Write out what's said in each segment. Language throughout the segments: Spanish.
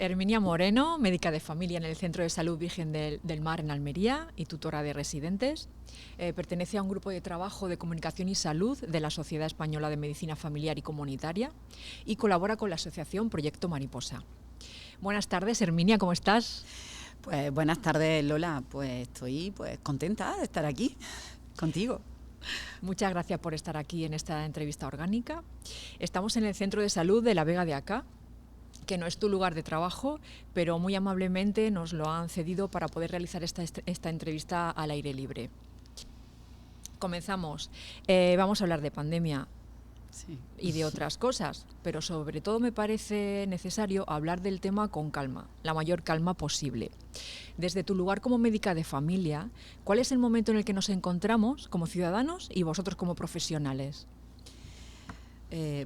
Herminia Moreno, médica de familia en el Centro de Salud Virgen del Mar en Almería y tutora de residentes. Pertenece a un grupo de trabajo de comunicación y salud de la Sociedad Española de Medicina Familiar y Comunitaria y colabora con la asociación Proyecto Mariposa. Buenas tardes, Herminia, ¿cómo estás? Pues buenas tardes, Lola. Pues estoy contenta de estar aquí contigo. Muchas gracias por estar aquí en esta entrevista orgánica. Estamos en el Centro de Salud de La Vega de Acá, que no es tu lugar de trabajo, pero muy amablemente nos lo han cedido para poder realizar esta entrevista al aire libre. Comenzamos. Vamos a hablar de pandemia. Sí. Y de otras cosas, pero sobre todo me parece necesario hablar del tema con calma, la mayor calma posible. Desde tu lugar como médica de familia, ¿cuál es el momento en el que nos encontramos como ciudadanos y vosotros como profesionales?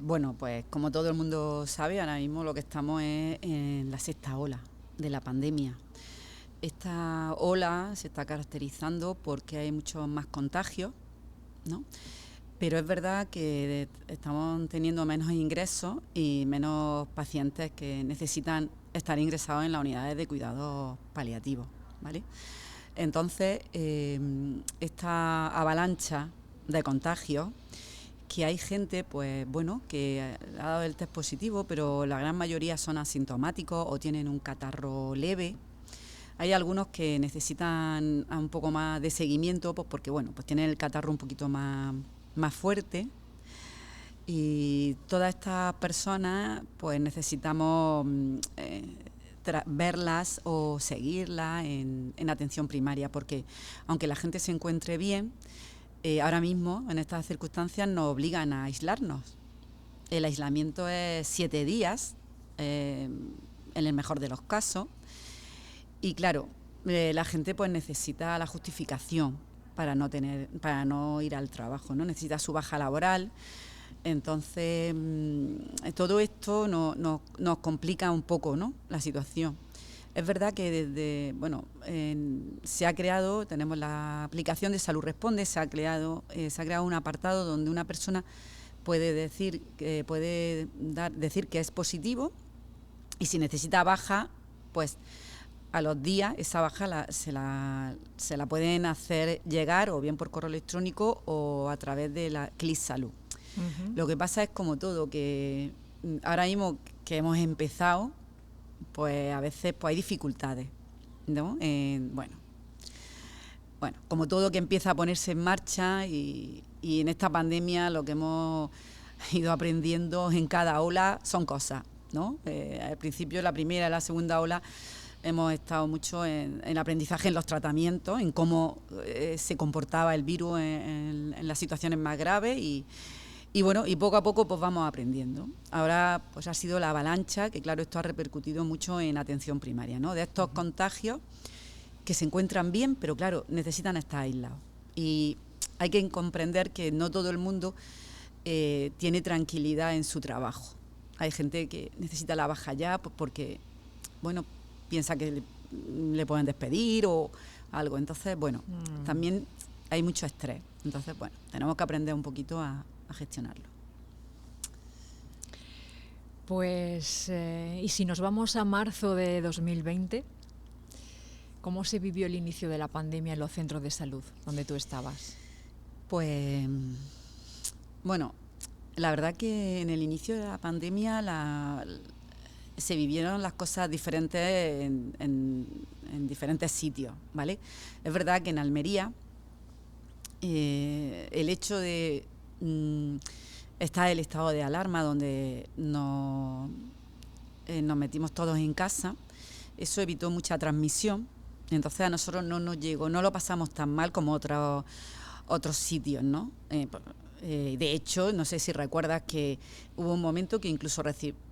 Bueno, pues como todo el mundo sabe, ahora mismo lo que estamos es en la sexta ola de la pandemia. Esta ola se está caracterizando porque hay muchos más contagios, ¿no? Pero es verdad que estamos teniendo menos ingresos y menos pacientes que necesitan estar ingresados en las unidades de cuidados paliativos, ¿vale? Entonces, esta avalancha de contagios, que hay gente, pues bueno, que ha dado el test positivo, pero la gran mayoría son asintomáticos o tienen un catarro leve. Hay algunos que necesitan un poco más de seguimiento, pues porque bueno, pues tienen el catarro un poquito más fuerte, y todas estas personas pues necesitamos verlas o seguirlas en atención primaria, porque aunque la gente se encuentre bien, ahora mismo en estas circunstancias nos obligan a aislarnos. El aislamiento es 7 días, en el mejor de los casos, y claro, la gente pues necesita la justificación para no ir al trabajo, ¿no? Necesita su baja laboral. Entonces, todo esto nos complica un poco, ¿no?, la situación. Es verdad que se ha creado, tenemos la aplicación de Salud Responde, se ha creado un apartado donde una persona puede decir que es positivo, y si necesita baja, pues a los días esa baja se la pueden hacer llegar o bien por correo electrónico o a través de la CLIS Salud. Uh-huh. Lo que pasa es, como todo, que ahora mismo que hemos empezado, pues a veces pues hay dificultades, ¿no? Bueno, como todo que empieza a ponerse en marcha, y en esta pandemia lo que hemos ido aprendiendo en cada ola son cosas, ¿no? Al principio, la primera y la segunda ola, hemos estado mucho en aprendizaje, en los tratamientos, en cómo se comportaba el virus en las situaciones más graves, y bueno, y poco a poco pues vamos aprendiendo. Ahora pues ha sido la avalancha, que claro, esto ha repercutido mucho en atención primaria, ¿no? De estos contagios que se encuentran bien, pero claro, necesitan estar aislados. Y hay que comprender que no todo el mundo tiene tranquilidad en su trabajo. Hay gente que necesita la baja ya, pues porque, bueno, piensa que le pueden despedir o algo. Entonces, bueno, también hay mucho estrés. Entonces, bueno, tenemos que aprender un poquito a gestionarlo. Pues, y si nos vamos a marzo de 2020, ¿cómo se vivió el inicio de la pandemia en los centros de salud donde tú estabas? Pues, bueno, la verdad que en el inicio de la pandemia se vivieron las cosas diferentes en diferentes sitios, ¿vale? Es verdad que en Almería el hecho de estar el estado de alarma, donde nos metimos todos en casa, eso evitó mucha transmisión. Entonces a nosotros no nos llegó, no lo pasamos tan mal como otros sitios, ¿no? De hecho, no sé si recuerdas que hubo un momento que incluso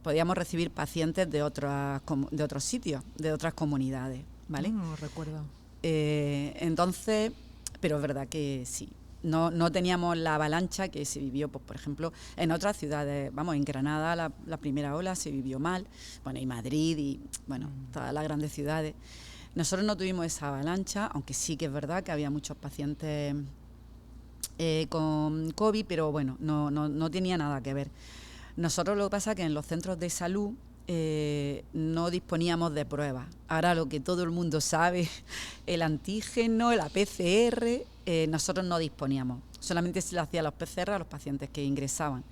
podíamos recibir pacientes de otros sitios, de otras comunidades, ¿vale? No recuerdo. Entonces, pero es verdad que sí. No teníamos la avalancha que se vivió, pues, por ejemplo, en otras ciudades. Vamos, en Granada la primera ola se vivió mal, bueno, y Madrid y, bueno, todas las grandes ciudades. Nosotros no tuvimos esa avalancha, aunque sí que es verdad que había muchos pacientes con COVID, pero bueno, no tenía nada que ver. Nosotros lo que pasa es que en los centros de salud no disponíamos de pruebas. Ahora lo que todo el mundo sabe, el antígeno, la PCR, nosotros no disponíamos. Solamente se le hacía los PCR a los pacientes que ingresaban.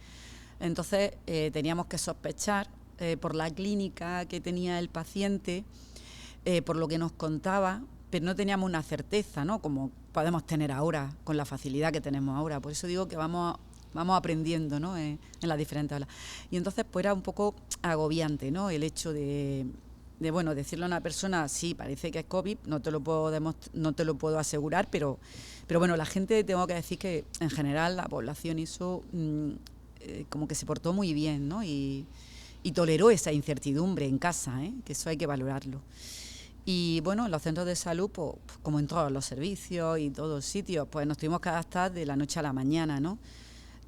Entonces teníamos que sospechar por la clínica que tenía el paciente, por lo que nos contaba, pero no teníamos una certeza, ¿no? Como podemos tener ahora, con la facilidad que tenemos ahora. Por eso digo que vamos aprendiendo, ¿no? En las diferentes aulas. Y entonces pues era un poco agobiante, ¿no? El hecho de bueno, decirle a una persona, sí, parece que es COVID, no te lo puedo asegurar, pero bueno, la gente, tengo que decir que en general la población hizo como que se portó muy bien, ¿no? Y toleró esa incertidumbre en casa, que eso hay que valorarlo. Y bueno, en los centros de salud, pues, como en todos los servicios y todos los sitios, pues nos tuvimos que adaptar de la noche a la mañana, ¿no?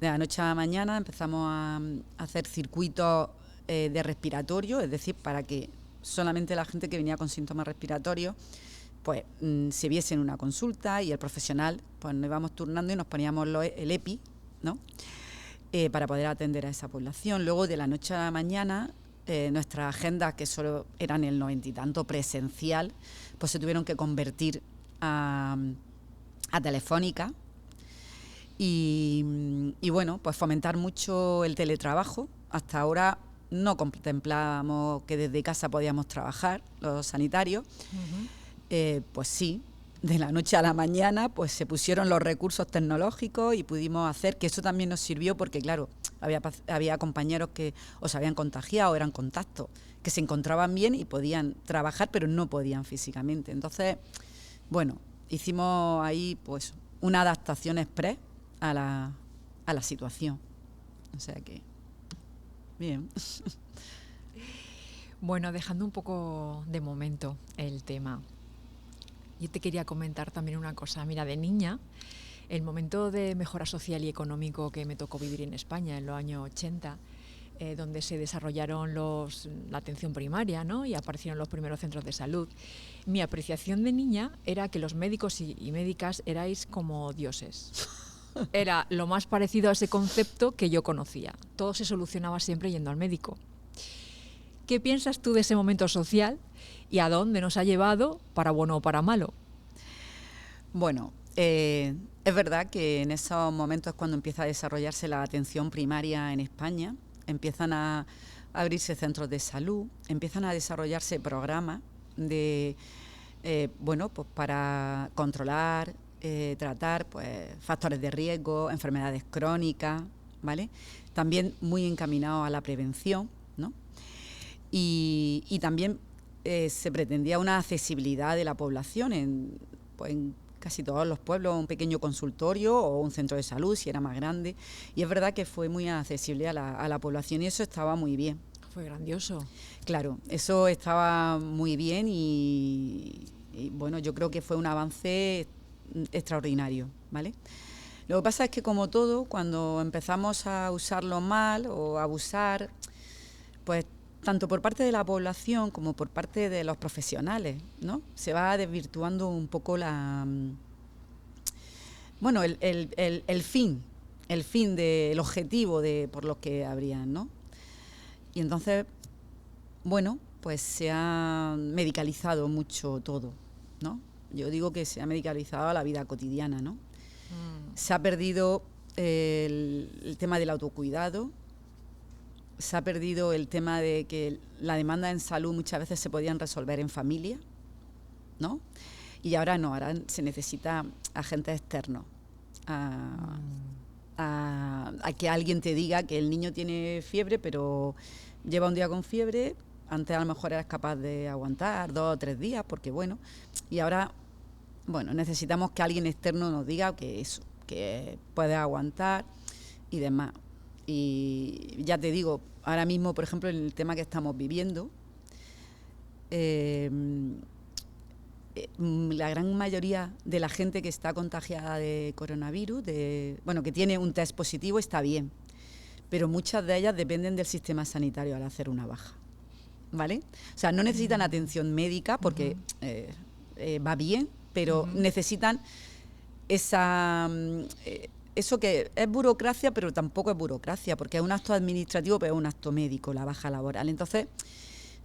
De la noche a la mañana empezamos a hacer circuitos de respiratorio, es decir, para que solamente la gente que venía con síntomas respiratorios pues se viese en una consulta, y el profesional pues nos íbamos turnando y nos poníamos el EPI, ¿no? Para poder atender a esa población. Luego, de la noche a la mañana, nuestras agendas, que solo eran el 90 y tanto presencial, pues se tuvieron que convertir a telefónica. Y bueno, pues fomentar mucho el teletrabajo. Hasta ahora no contemplábamos que desde casa podíamos trabajar, los sanitarios. Pues sí, de la noche a la mañana pues se pusieron los recursos tecnológicos y pudimos hacer, que eso también nos sirvió porque, claro, había compañeros que o se habían contagiado, eran contactos, que se encontraban bien y podían trabajar, pero no podían físicamente. Entonces, bueno, hicimos ahí pues una adaptación express a la situación. O sea que, bien. Bueno, dejando un poco de momento el tema, yo te quería comentar también una cosa. Mira, de niña, el momento de mejora social y económico que me tocó vivir en España en los años 80, donde se desarrollaron la atención primaria, ¿no? Y aparecieron los primeros centros de salud, mi apreciación de niña era que los médicos y médicas erais como dioses. Era lo más parecido a ese concepto que yo conocía. Todo se solucionaba siempre yendo al médico. ¿Qué piensas tú de ese momento social y a dónde nos ha llevado, para bueno o para malo? Bueno, es verdad que en esos momentos es cuando empieza a desarrollarse la atención primaria en España, empiezan a abrirse centros de salud, empiezan a desarrollarse programas de, bueno, pues para controlar, tratar pues factores de riesgo, enfermedades crónicas, ¿vale? También muy encaminados a la prevención, ¿no? Y también se pretendía una accesibilidad de la población en casi todos los pueblos, un pequeño consultorio o un centro de salud si era más grande, y es verdad que fue muy accesible a la población y eso estaba muy bien. Fue grandioso. Claro, eso estaba muy bien y bueno, yo creo que fue un avance extraordinario, ¿vale? Lo que pasa es que, como todo, cuando empezamos a usarlo mal o a abusar, pues tanto por parte de la población como por parte de los profesionales, ¿no? Se va desvirtuando un poco bueno, el fin del objetivo por los que habrían, ¿no? Y entonces, bueno, pues se ha medicalizado mucho todo, ¿no? Yo digo que se ha medicalizado a la vida cotidiana, ¿no? Se ha perdido el tema del autocuidado, se ha perdido el tema de que la demanda en salud muchas veces se podían resolver en familia, ¿no? Y ahora no, ahora se necesita agentes externos, a que alguien te diga que el niño tiene fiebre, pero lleva un día con fiebre. Antes a lo mejor eras capaz de aguantar 2 o 3 días, porque bueno, y ahora, bueno, necesitamos que alguien externo nos diga que eso, que puede aguantar y demás. Y ya te digo, ahora mismo, por ejemplo, en el tema que estamos viviendo, la gran mayoría de la gente que está contagiada de coronavirus, que tiene un test positivo, está bien, pero muchas de ellas dependen del sistema sanitario al hacer una baja, ¿vale? O sea, no necesitan atención médica porque va bien, pero necesitan eso que es burocracia, pero tampoco es burocracia, porque es un acto administrativo, pero es un acto médico, la baja laboral. Entonces,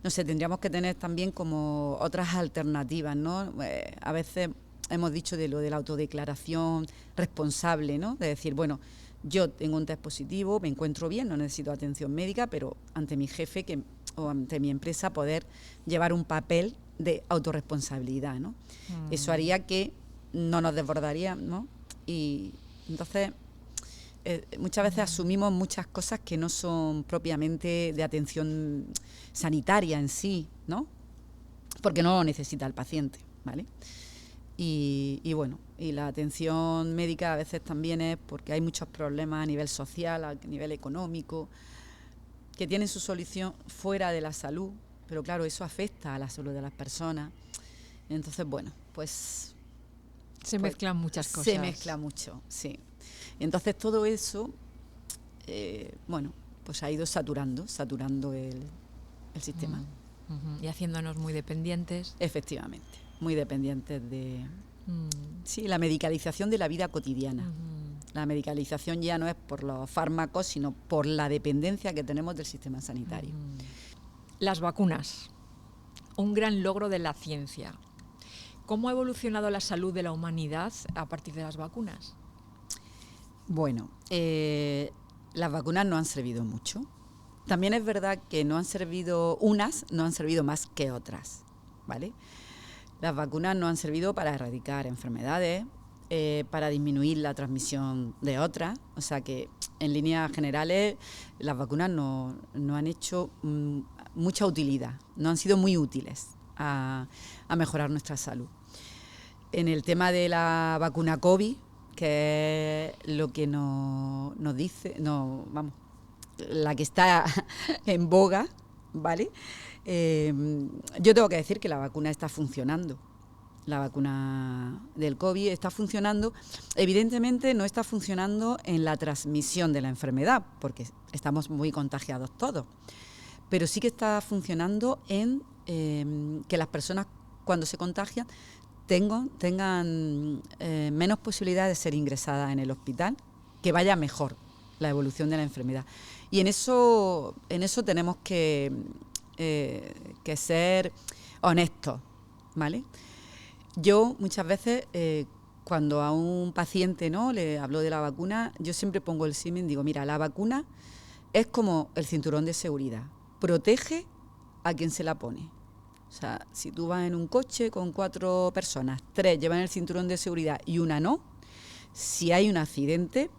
no sé, tendríamos que tener también como otras alternativas, ¿no? A veces hemos dicho de lo de la autodeclaración responsable, ¿no? De decir, bueno, yo tengo un test positivo, me encuentro bien, no necesito atención médica, pero ante mi jefe o ante mi empresa poder llevar un papel de autorresponsabilidad, ¿no? Eso haría que no nos desbordaría, ¿no? Y entonces muchas veces asumimos muchas cosas que no son propiamente de atención sanitaria en sí, ¿no? Porque no lo necesita el paciente, ¿vale? Y bueno, y la atención médica a veces también es porque hay muchos problemas a nivel social, a nivel económico, que tienen su solución fuera de la salud, pero claro, eso afecta a la salud de las personas. Entonces, bueno, pues... Se mezclan muchas cosas. Se mezcla mucho, sí. Entonces todo eso, bueno, pues ha ido saturando el sistema. Y haciéndonos muy dependientes. Efectivamente, muy dependientes de... Sí, la medicalización de la vida cotidiana. La medicalización ya no es por los fármacos, sino por la dependencia que tenemos del sistema sanitario. Las vacunas, un gran logro de la ciencia. ¿Cómo ha evolucionado la salud de la humanidad a partir de las vacunas? Bueno, las vacunas no han servido mucho. También es verdad que no han servido más que otras, ¿vale? Las vacunas no han servido para erradicar enfermedades, para disminuir la transmisión de otras. O sea que, en líneas generales, las vacunas no han hecho mucha utilidad, no han sido muy útiles a mejorar nuestra salud. En el tema de la vacuna COVID, que es lo que nos dice, la que está en boga, ¿vale? Yo tengo que decir que la vacuna está funcionando. La vacuna del COVID está funcionando. Evidentemente no está funcionando en la transmisión de la enfermedad, porque estamos muy contagiados todos. Pero sí que está funcionando en que las personas, cuando se contagian, tengan menos posibilidades de ser ingresadas en el hospital, que vaya mejor la evolución de la enfermedad. Y en eso tenemos que ser honestos, ¿vale? Yo muchas veces, cuando a un paciente, ¿no?, le hablo de la vacuna, yo siempre pongo el símil, digo, mira, la vacuna es como el cinturón de seguridad, protege a quien se la pone. O sea, si tú vas en un coche con 4 personas, 3 llevan el cinturón de seguridad y una no, si hay un accidente,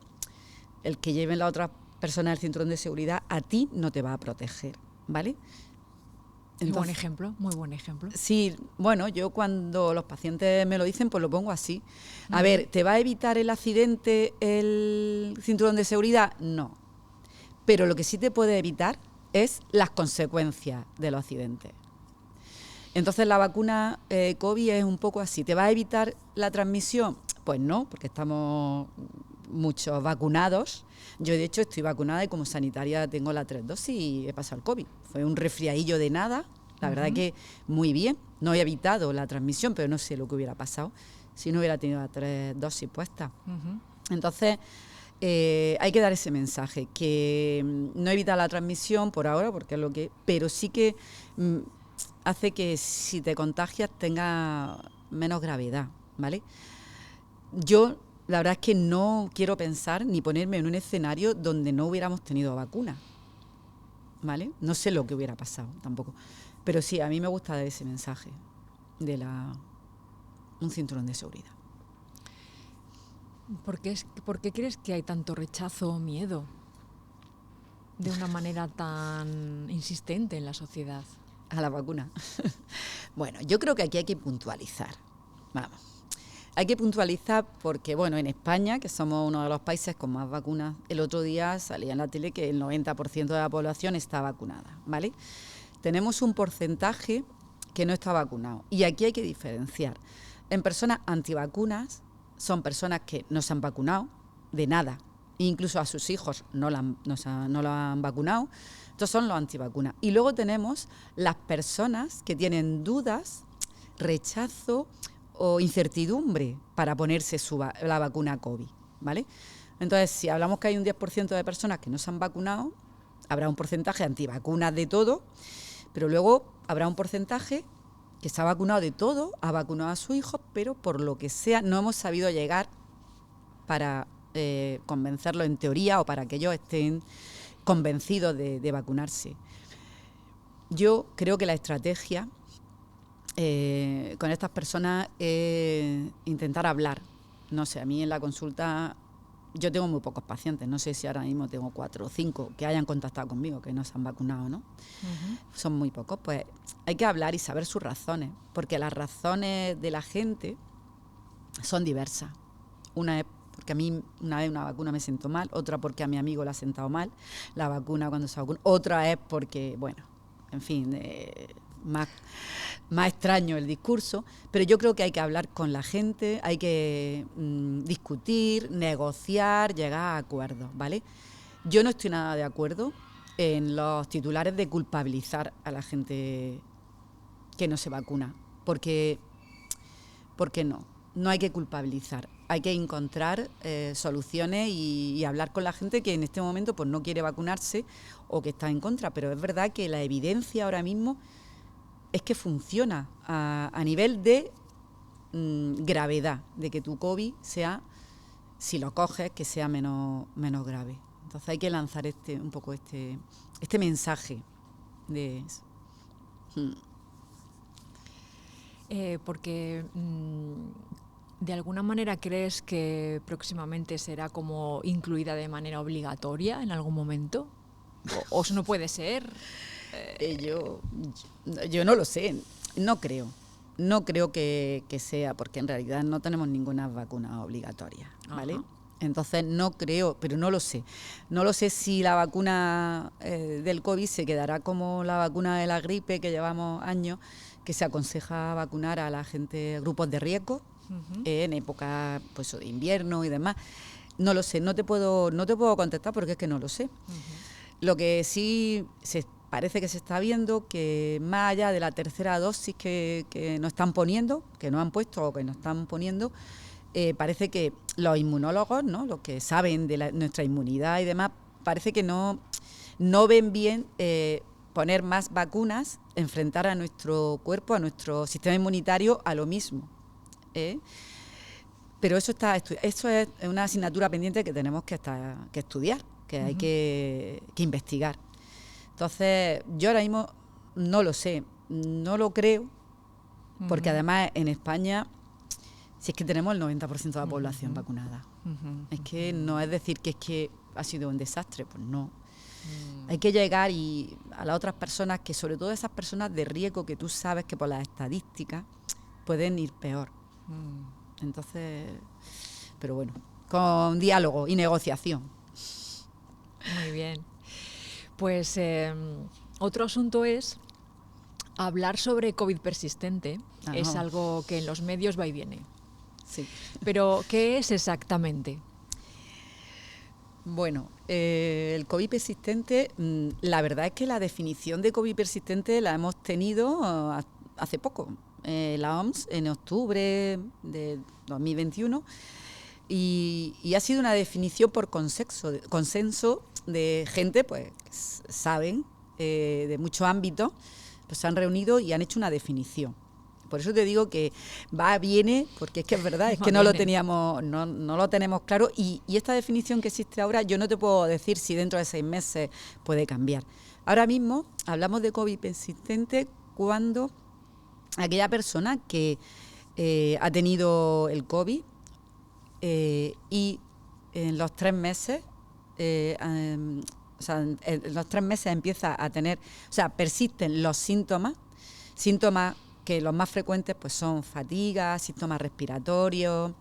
el que lleve la otra persona el cinturón de seguridad a ti no te va a proteger, ¿vale? Entonces, muy buen ejemplo. Sí, bueno, yo cuando los pacientes me lo dicen, pues lo pongo así. A ver, ¿te va a evitar el accidente el cinturón de seguridad? No. Pero lo que sí te puede evitar es las consecuencias de los accidentes. Entonces la vacuna COVID es un poco así. ¿Te va a evitar la transmisión? Pues no, porque estamos muchos vacunados. Yo de hecho estoy vacunada y como sanitaria tengo las 3 dosis y he pasado el COVID. Fue un resfriadillo de nada, la verdad que muy bien. No he evitado la transmisión, pero no sé lo que hubiera pasado si no hubiera tenido las 3 dosis puestas. Entonces hay que dar ese mensaje, que no evita la transmisión por ahora, porque es lo que... Pero sí que hace que si te contagias tenga menos gravedad, ¿vale? Yo la verdad es que no quiero pensar ni ponerme en un escenario donde no hubiéramos tenido vacuna, ¿vale? No sé lo que hubiera pasado tampoco, pero sí, a mí me gusta dar ese mensaje de un cinturón de seguridad. ¿Por qué crees que hay tanto rechazo o miedo de una manera tan insistente en la sociedad? A la vacuna. Bueno, yo creo que aquí hay que puntualizar. Vamos. Hay que puntualizar porque, bueno, en España, que somos uno de los países con más vacunas, el otro día salía en la tele que el 90% de la población está vacunada, ¿vale? Tenemos un porcentaje que no está vacunado. Y aquí hay que diferenciar. En personas antivacunas son personas que no se han vacunado de nada. Incluso a sus hijos no lo han vacunado. Estos son los antivacunas. Y luego tenemos las personas que tienen dudas, rechazo o incertidumbre para ponerse la vacuna COVID, ¿vale? Entonces, si hablamos que hay un 10% de personas que no se han vacunado, habrá un porcentaje antivacunas de todo, pero luego habrá un porcentaje que se ha vacunado de todo, ha vacunado a sus hijos, pero por lo que sea no hemos sabido llegar para convencerlos en teoría o para que ellos estén convencidos de vacunarse. Yo creo que la estrategia con estas personas es intentar hablar. No sé, a mí en la consulta yo tengo muy pocos pacientes, no sé si ahora mismo tengo 4 o 5 que hayan contactado conmigo, que no se han vacunado, ¿no? Son muy pocos, pues hay que hablar y saber sus razones, porque las razones de la gente son diversas. Una es porque a mí una vez una vacuna me sentó mal, otra porque a mi amigo le ha sentado mal la vacuna cuando se vacunó, otra es porque, bueno, en fin, más extraño el discurso, pero yo creo que hay que hablar con la gente, hay que discutir, negociar, llegar a acuerdos, ¿vale? Yo no estoy nada de acuerdo en los titulares de culpabilizar a la gente que no se vacuna, porque no hay que culpabilizar, hay que encontrar soluciones y hablar con la gente que en este momento pues no quiere vacunarse o que está en contra, pero es verdad que la evidencia ahora mismo es que funciona a nivel de gravedad, de que tu COVID sea, si lo coges, que sea menos grave. Entonces hay que lanzar un poco este mensaje de eso. Porque de alguna manera crees que próximamente será como incluida de manera obligatoria en algún momento, o eso no puede ser. Yo no lo sé, no creo que sea, porque en realidad no tenemos ninguna vacuna obligatoria, ¿vale? Ajá. Entonces no creo, pero no lo sé. No lo sé si la vacuna del COVID se quedará como la vacuna de la gripe que llevamos años, que se aconseja vacunar a la gente, grupos de riesgo, en época pues, de invierno y demás. No lo sé, no te puedo contestar porque es que no lo sé. Lo que sí parece que se está viendo que más allá de la tercera dosis que nos están poniendo, que nos han puesto o que nos están poniendo, parece que los inmunólogos, ¿no?, los que saben de nuestra inmunidad y demás, parece que no ven bien poner más vacunas, enfrentar a nuestro cuerpo, a nuestro sistema inmunitario a lo mismo. Pero eso es una asignatura pendiente que tenemos que estudiar, que hay que investigar. Entonces, yo ahora mismo no lo sé, no lo creo, porque además en España, si es que tenemos el 90% de la población vacunada, es que no es decir que es que ha sido un desastre, pues no. Hay que llegar a las otras personas, que sobre todo esas personas de riesgo que tú sabes que por las estadísticas pueden ir peor. Entonces, pero bueno, con diálogo y negociación. Muy bien. Pues otro asunto es hablar sobre COVID persistente. Es algo que en los medios va y viene. Sí. Pero, ¿qué es exactamente? Bueno, el COVID persistente, la verdad es que la definición de COVID persistente la hemos tenido hace poco. La OMS en octubre de 2021 y ha sido una definición por consenso de gente pues que saben de muchos ámbitos, pues se han reunido y han hecho una definición. Por eso te digo que viene, porque es que es verdad, es que no lo tenemos claro y esta definición que existe ahora yo no te puedo decir si dentro de 6 meses puede cambiar. Ahora mismo hablamos de COVID persistente cuando aquella persona que ha tenido el COVID y en los 3 meses, en los 3 meses empieza a tener, persisten los síntomas que los más frecuentes pues son fatiga, síntomas respiratorios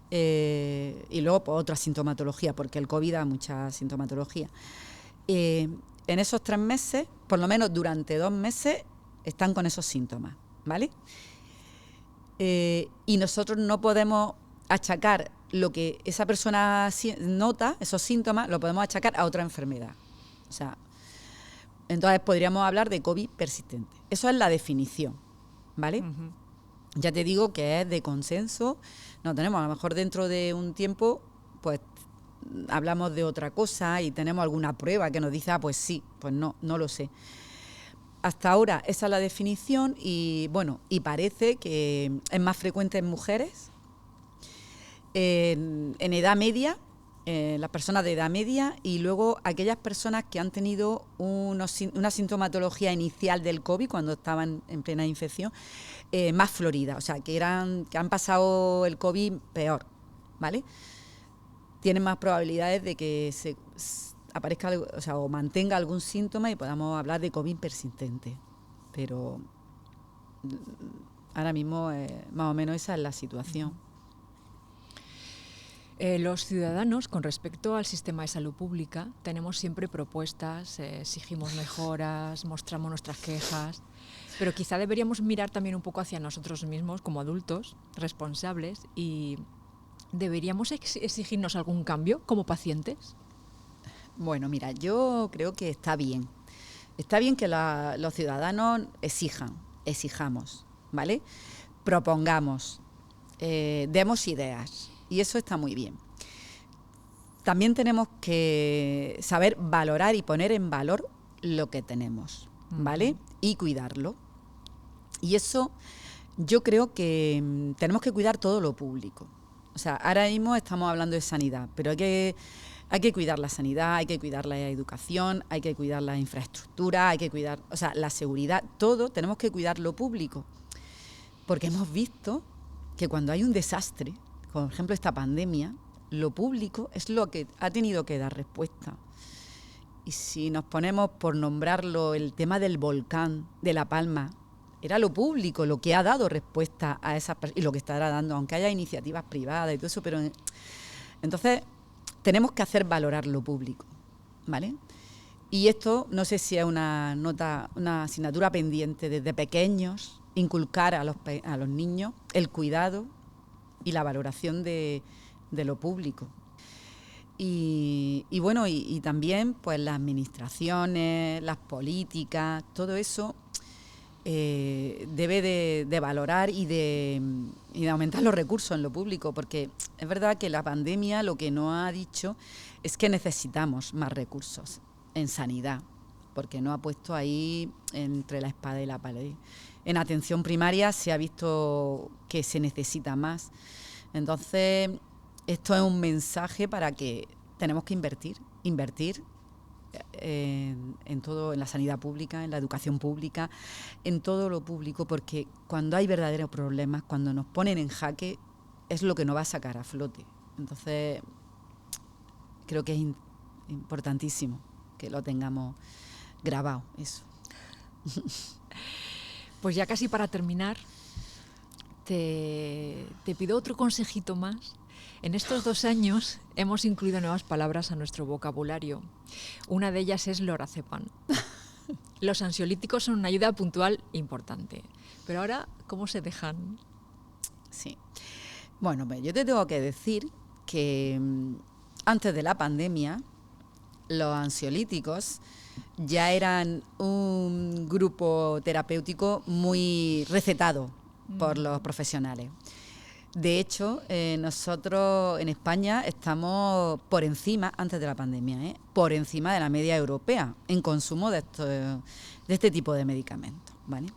y luego pues, otra sintomatología, porque el COVID da mucha sintomatología. En esos 3 meses, por lo menos durante 2 meses, están con esos síntomas, ¿vale? Y nosotros no podemos achacar lo que esa persona nota, esos síntomas, lo podemos achacar a otra enfermedad. Entonces podríamos hablar de COVID persistente. Eso es la definición, ¿vale? Ya te digo que es de consenso. No tenemos, a lo mejor dentro de un tiempo, pues hablamos de otra cosa y tenemos alguna prueba que nos dice, pues sí, pues no lo sé. Hasta ahora esa es la definición y bueno, y parece que es más frecuente en mujeres, en edad media, las personas de edad media, y luego aquellas personas que han tenido una sintomatología inicial del COVID cuando estaban en plena infección, más florida, o sea, que han pasado el COVID peor, ¿vale? Tienen más probabilidades de que se aparezca, o sea, o mantenga algún síntoma y podamos hablar de COVID persistente. Pero ahora mismo más o menos esa es la situación. Los ciudadanos, con respecto al sistema de salud pública, tenemos siempre propuestas, exigimos mejoras, mostramos nuestras quejas, pero quizá deberíamos mirar también un poco hacia nosotros mismos como adultos responsables y deberíamos exigirnos algún cambio como pacientes. Bueno, mira, yo creo que está bien. Está bien que los ciudadanos exijamos, ¿vale? Propongamos, demos ideas, y eso está muy bien. También tenemos que saber valorar y poner en valor lo que tenemos, ¿vale? Y cuidarlo. Y eso yo creo que tenemos que cuidar todo lo público. O sea, ahora mismo estamos hablando de sanidad, pero hay que cuidar la sanidad, hay que cuidar la educación, hay que cuidar la infraestructura, hay que cuidar, o sea, la seguridad, todo tenemos que cuidar lo público. Porque hemos visto que cuando hay un desastre, como por ejemplo esta pandemia, lo público es lo que ha tenido que dar respuesta. Y si nos ponemos por nombrarlo, el tema del volcán de La Palma, era lo público lo que ha dado respuesta a esas personas y lo que estará dando, aunque haya iniciativas privadas y todo eso, pero entonces tenemos que hacer valorar lo público, ¿vale? Y esto no sé si es una asignatura pendiente desde pequeños, inculcar a los niños el cuidado y la valoración de lo público. Y bueno, y también pues las administraciones, las políticas, todo eso debe de valorar y de aumentar los recursos en lo público, porque es verdad que la pandemia lo que nos ha dicho es que necesitamos más recursos en sanidad, porque nos ha puesto ahí entre la espada y la pared. En atención primaria se ha visto que se necesita más. Entonces, esto es un mensaje para que tenemos que invertir en todo, en la sanidad pública, en la educación pública, en todo lo público, porque cuando hay verdaderos problemas, cuando nos ponen en jaque, es lo que nos va a sacar a flote. Entonces, creo que es importantísimo que lo tengamos grabado, eso. Pues ya casi para terminar, te pido otro consejito más. En estos 2 años hemos incluido nuevas palabras a nuestro vocabulario. Una de ellas es lorazepam. Los ansiolíticos son una ayuda puntual importante. Pero ahora, ¿cómo se dejan? Sí. Bueno, pues yo te tengo que decir que antes de la pandemia, los ansiolíticos ya eran un grupo terapéutico muy recetado por los profesionales. De hecho, nosotros en España estamos por encima, antes de la pandemia, por encima de la media europea en consumo de este tipo de medicamentos, ¿vale?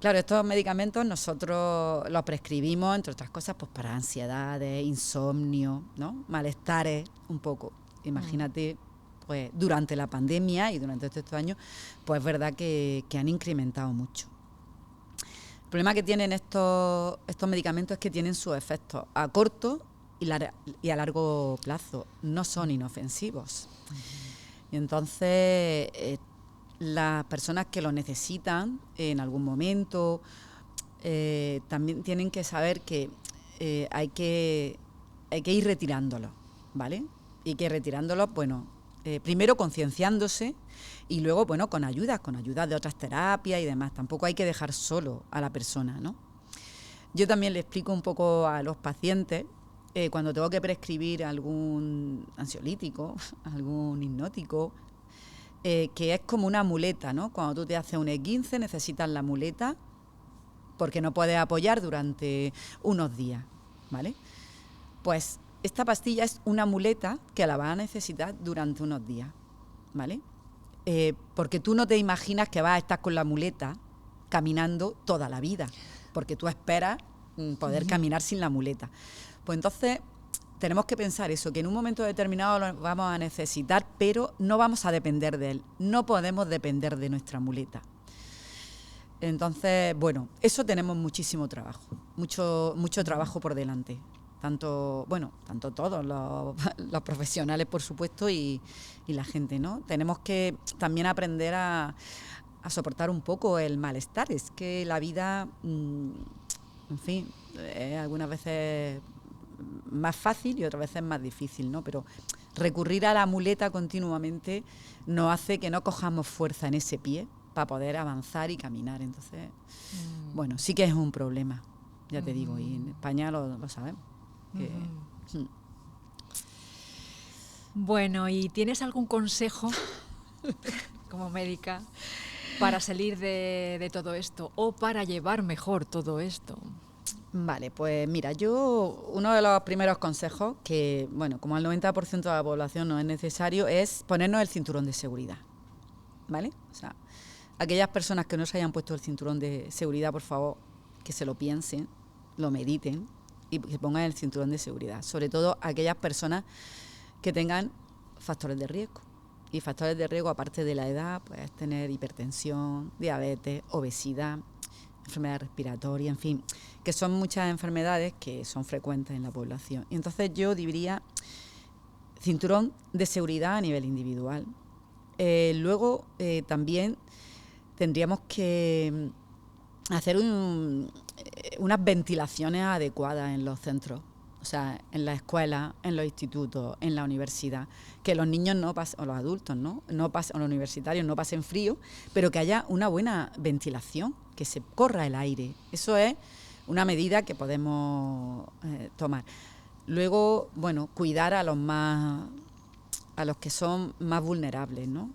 Claro, estos medicamentos nosotros los prescribimos, entre otras cosas, pues para ansiedades, insomnio, ¿no? Malestares, un poco. Imagínate, pues durante la pandemia y durante estos años, pues es verdad que han incrementado mucho. El problema que tienen estos medicamentos es que tienen sus efectos a corto y a largo plazo. No son inofensivos. Y entonces, las personas que lo necesitan en algún momento también tienen que saber que hay que ir retirándolos, ¿vale? Y que retirándolos, bueno, primero concienciándose y luego, bueno, con ayuda de otras terapias y demás. Tampoco hay que dejar solo a la persona, ¿no? Yo también le explico un poco a los pacientes cuando tengo que prescribir algún ansiolítico, algún hipnótico, que es como una muleta, ¿no? Cuando tú te haces un esguince necesitas la muleta porque no puedes apoyar durante unos días, ¿vale? Pues esta pastilla es una muleta que la vas a necesitar durante unos días, ¿vale? Porque tú no te imaginas que vas a estar con la muleta caminando toda la vida, porque tú esperas poder caminar sin la muleta. Pues entonces tenemos que pensar eso, que en un momento determinado lo vamos a necesitar, pero no vamos a depender de él, no podemos depender de nuestra muleta. Entonces, bueno, eso tenemos muchísimo trabajo, mucho trabajo por delante. Tanto todos los profesionales, por supuesto, y la gente, ¿no? Tenemos que también aprender a soportar un poco el malestar. Es que la vida, en fin, algunas veces más fácil y otras veces más difícil, ¿no? Pero recurrir a la muleta continuamente nos hace que no cojamos fuerza en ese pie para poder avanzar y caminar. Entonces, bueno, sí que es un problema, ya te digo, y en España lo sabemos. Bueno, ¿y tienes algún consejo como médica para salir de todo esto o para llevar mejor todo esto? Vale, pues mira, uno de los primeros consejos, que bueno, como al 90% de la población no es necesario, es ponernos el cinturón de seguridad, ¿vale? O sea, aquellas personas que no se hayan puesto el cinturón de seguridad, por favor, que se lo piensen, lo mediten y que pongan el cinturón de seguridad. Sobre todo aquellas personas que tengan factores de riesgo. Y factores de riesgo, aparte de la edad, pues tener hipertensión, diabetes, obesidad, enfermedad respiratoria, en fin, que son muchas enfermedades que son frecuentes en la población. Y entonces yo diría cinturón de seguridad a nivel individual. Luego también tendríamos que hacer unas ventilaciones adecuadas en los centros, o sea, en la escuela, en los institutos, en la universidad, que los niños no pasen, o los adultos, ¿no? O los universitarios no pasen frío, pero que haya una buena ventilación, que se corra el aire. Eso es una medida que podemos tomar. Luego, bueno, cuidar a los que son más vulnerables, ¿no?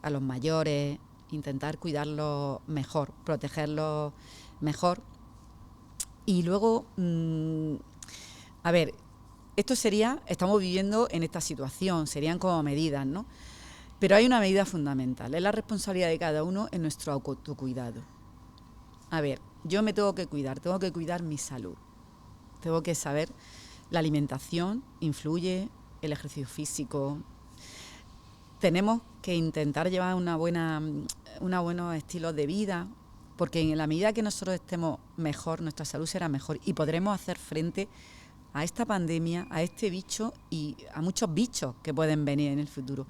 A los mayores, intentar cuidarlos mejor, protegerlos mejor. Y luego, a ver, estamos viviendo en esta situación, serían como medidas, ¿no? Pero hay una medida fundamental, es la responsabilidad de cada uno en nuestro autocuidado. A ver, yo me tengo que cuidar mi salud, tengo que saber, la alimentación influye, el ejercicio físico. Tenemos que intentar llevar unos buenos estilos de vida, porque en la medida que nosotros estemos mejor, nuestra salud será mejor y podremos hacer frente a esta pandemia, a este bicho y a muchos bichos que pueden venir en el futuro.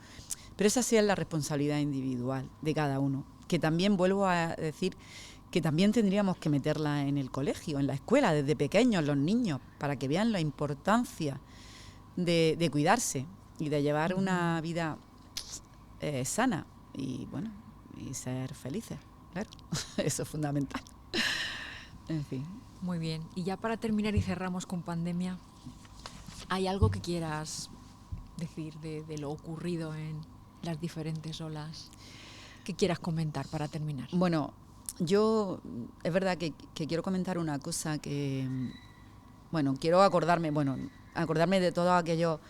Pero esa sí es la responsabilidad individual de cada uno, que también vuelvo a decir que también tendríamos que meterla en el colegio, en la escuela, desde pequeños, los niños, para que vean la importancia de cuidarse y de llevar una vida sana y bueno, y ser felices, claro. Eso es fundamental. En fin. Muy bien. Y ya para terminar y cerramos con pandemia, ¿hay algo que quieras decir de lo ocurrido en las diferentes olas que quieras comentar para terminar? Bueno, es verdad que quiero comentar una cosa que, bueno, quiero acordarme de todos aquellos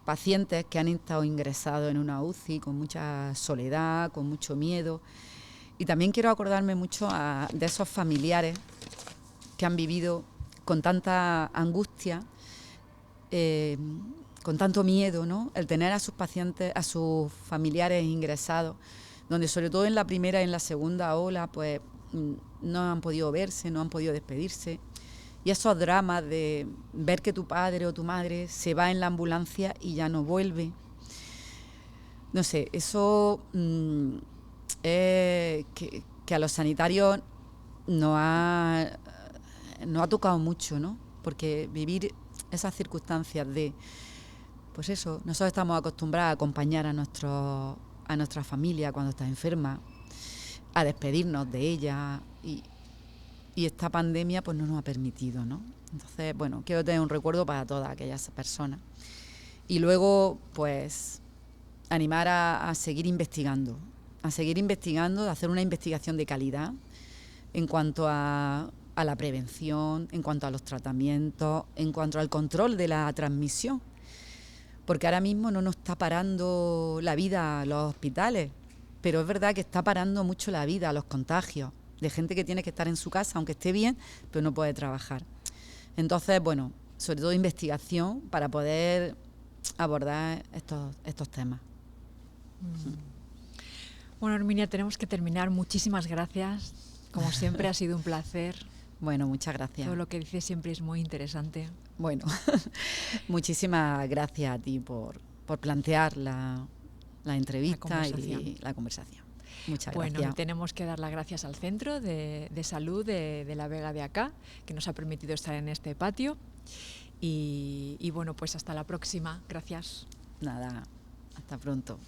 pacientes que han estado ingresados en una UCI con mucha soledad, con mucho miedo. Y también quiero acordarme mucho de esos familiares que han vivido con tanta angustia, con tanto miedo, ¿no? El tener a sus pacientes, a sus familiares ingresados, donde sobre todo en la primera y en la segunda ola, pues no han podido verse, no han podido despedirse. Y esos dramas de ver que tu padre o tu madre se va en la ambulancia y ya no vuelve. No sé, eso que a los sanitarios nos ha tocado mucho, ¿no? Porque vivir esas circunstancias pues eso, nosotros estamos acostumbrados a acompañar a nuestra familia cuando está enferma, a despedirnos de ella y esta pandemia pues no nos ha permitido, ¿no? Entonces, bueno, quiero tener un recuerdo para todas aquellas personas. Y luego, pues, animar a seguir investigando, a hacer una investigación de calidad en cuanto a a la prevención, en cuanto a los tratamientos, en cuanto al control de la transmisión. Porque ahora mismo no nos está parando la vida los hospitales, pero es verdad que está parando mucho la vida los contagios de gente que tiene que estar en su casa, aunque esté bien, pero no puede trabajar. Entonces, bueno, sobre todo investigación para poder abordar estos temas. Bueno, Herminia, tenemos que terminar. Muchísimas gracias. Como siempre, ha sido un placer. Bueno, muchas gracias. Todo lo que dices siempre es muy interesante. Bueno, muchísimas gracias a ti por plantear la entrevista y la conversación. Muchas gracias. Bueno, tenemos que dar las gracias al Centro de Salud de la Vega de Acá, que nos ha permitido estar en este patio. Y bueno, pues hasta la próxima. Gracias. Nada, hasta pronto.